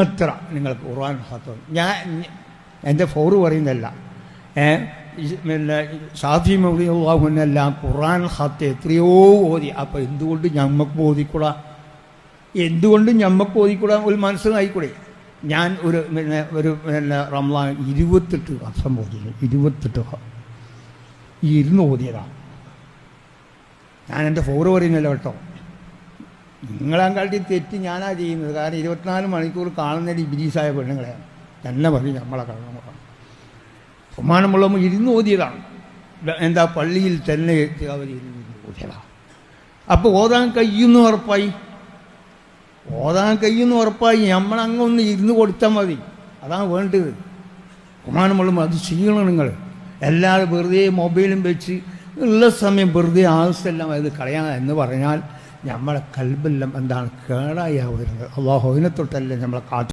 എത്ര നിങ്ങൾ ഖുർആൻ ഖത്തം ഞാൻ എൻ്റെ ഫോറ് പറയുന്നതല്ല. പിന്നെ ഷാഫി മൗലിയെല്ലാം ഖുർആൻ ഖത്ത് എത്രയോ ഓതി. അപ്പം എന്തുകൊണ്ട് ഞമ്മക്ക് ഓതിക്കൂടാ? എന്തുകൊണ്ടും ഞമ്മക്ക് ഓതിക്കൂടാ? ഒരു മനസ്സിലായിക്കൂടെ? ഞാൻ പിന്നെ റംളാൻ 28 വർഷം ഓതിയത്. 28 ഇരുന്ന് ഓതിയതാണ്. ഞാൻ എൻ്റെ ഫോറ് പറയുന്നില്ല കേട്ടോ. നിങ്ങളെക്കാട്ടി തെറ്റ് ഞാനാ ചെയ്യുന്നത്. കാരണം 24 മണിക്കൂർ കാണുന്നത് ഇബ്ലീസായ പെണ്ണുങ്ങളെയാണ്. തന്നെ പറയും നമ്മളെ കടന്നു പ്രമാണമുള്ള ഇരുന്ന് ഓതിയതാണ്. എന്താ പള്ളിയിൽ തന്നെ അവർ ഇരുന്ന് ഓതിയതാണ്. അപ്പോൾ ഓതാൻ കഴിയുമെന്ന് ഉറപ്പായി നമ്മളങ്ങൊന്ന് ഇരുന്ന് കൊടുത്താൽ മതി. അതാണ് വേണ്ടത്. പ്രമാണമുള്ള അത് ചെയ്യണം നിങ്ങൾ. എല്ലാവരും വെറുതെ മൊബൈലും വെച്ച് ഉള്ള സമയം വെറുതെ ആവശ്യമെല്ലാം അത് കളയാൻ എന്ന് പറഞ്ഞാൽ നമ്മളെ കൽബെല്ലാം എന്താണ് കേടായി വരുന്നത്. അള്ളാഹു അതിനെ തൊട്ടല്ലേ നമ്മളെ കാത്തു.